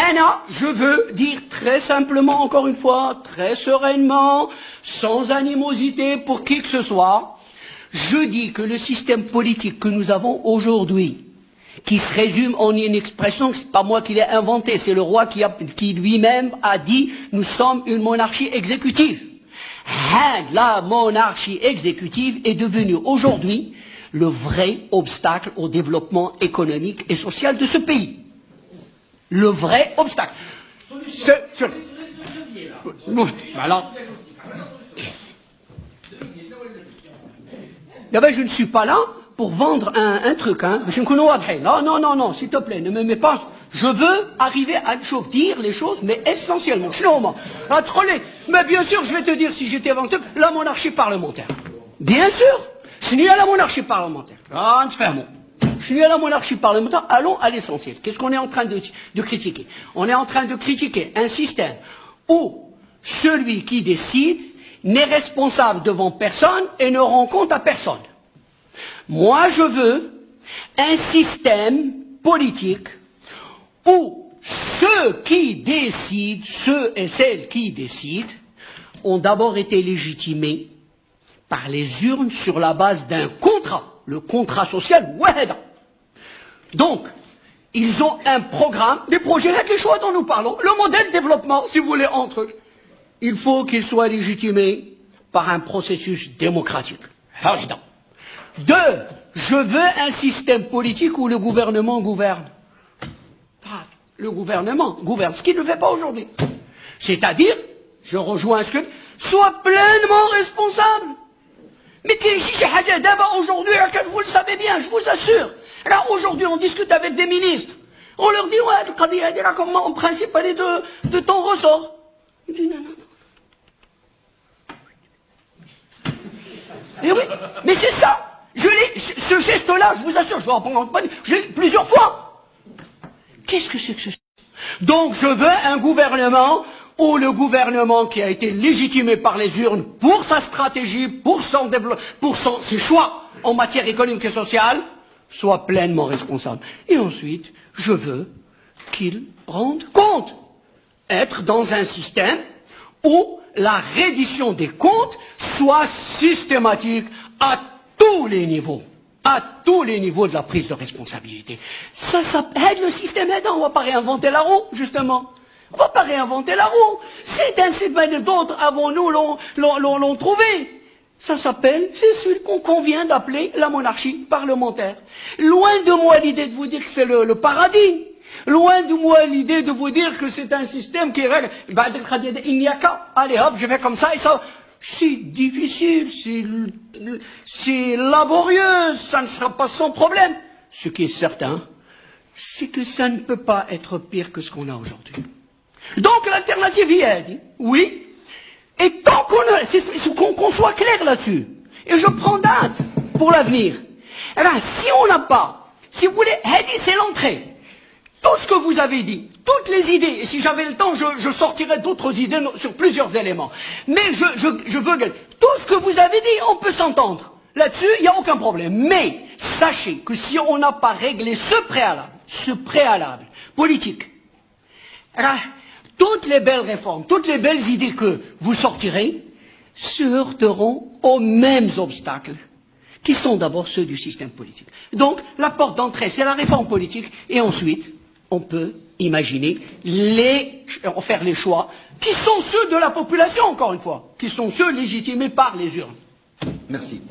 Anna, je veux dire très simplement, encore une fois, très sereinement, sans animosité pour qui que ce soit, je dis que le système politique que nous avons aujourd'hui, qui se résume en une expression, c'est pas moi qui l'ai inventé, c'est le roi qui lui-même a dit « nous sommes une monarchie exécutive ». La monarchie exécutive est devenue aujourd'hui le vrai obstacle au développement économique et social de ce pays. Le vrai obstacle. Alors, je ne suis pas là pour vendre un truc, hein. Non, s'il te plaît, ne me mets pas. Je veux arriver à dire les choses, mais essentiellement. Mais bien sûr, je vais te dire, si j'étais avant tout, la monarchie parlementaire. Bien sûr, je suis à la monarchie parlementaire. Je suis à la monarchie parlementaire, allons à l'essentiel. Qu'est-ce qu'on est en train de critiquer? On est en train de critiquer un système où celui qui décide n'est responsable devant personne et ne rend compte à personne. Moi, je veux un système politique où ceux qui décident, ceux et celles qui décident, ont d'abord été légitimés par les urnes sur la base d'un contrat, le contrat social Waheda. Donc, ils ont un programme, des projets avec les choix dont nous parlons, le modèle de développement, si vous voulez, entre eux. Il faut qu'ils soient légitimés par un processus démocratique. Deux, je veux un système politique où le gouvernement gouverne. Le gouvernement gouverne, ce qu'il ne fait pas aujourd'hui. C'est-à-dire, je rejoins ce que... Sois pleinement responsable. Mais aujourd'hui, vous le savez bien, je vous assure. Là, aujourd'hui, on discute avec des ministres. On leur dit, ouais, en principe, elle est de ton ressort. Il dit, non. Et oui, mais c'est ça. Ce geste-là, je vous assure, je vais en prendre plusieurs fois. Qu'est-ce que c'est que ce... Donc, je veux un gouvernement où le gouvernement qui a été légitimé par les urnes pour sa stratégie, pour ses choix en matière économique et sociale, soit pleinement responsable. Et ensuite, je veux qu'il rende compte. Être dans un système où la reddition des comptes soit systématique à tous les niveaux. À tous les niveaux de la prise de responsabilité. Ça aide le système aidant. On ne va pas réinventer la roue, justement. On ne va pas réinventer la roue. C'est un système d'autres avant nous l'ont trouvé. Ça s'appelle, c'est celui qu'on vient d'appeler la monarchie parlementaire. Loin de moi l'idée de vous dire que c'est le paradis. Loin de moi l'idée de vous dire que c'est un système qui règle. Il n'y a qu'à. Allez hop, je fais comme ça et ça. C'est difficile, c'est laborieux, ça ne sera pas sans problème. Ce qui est certain, c'est que ça ne peut pas être pire que ce qu'on a aujourd'hui. Donc l'alternative y est, oui. Et tant qu'on soit clair là-dessus, et je prends date pour l'avenir, eh bien, si on n'a pas, si vous voulez, c'est l'entrée. Tout ce que vous avez dit, toutes les idées, et si j'avais le temps, je sortirais d'autres idées sur plusieurs éléments. Mais je veux que tout ce que vous avez dit, on peut s'entendre. Là-dessus, il n'y a aucun problème. Mais sachez que si on n'a pas réglé ce préalable politique, toutes les belles réformes, toutes les belles idées que vous sortirez se heurteront aux mêmes obstacles qui sont d'abord ceux du système politique. Donc, la porte d'entrée, c'est la réforme politique, et ensuite, on peut imaginer faire les choix qui sont ceux de la population, encore une fois, qui sont ceux légitimés par les urnes. Merci.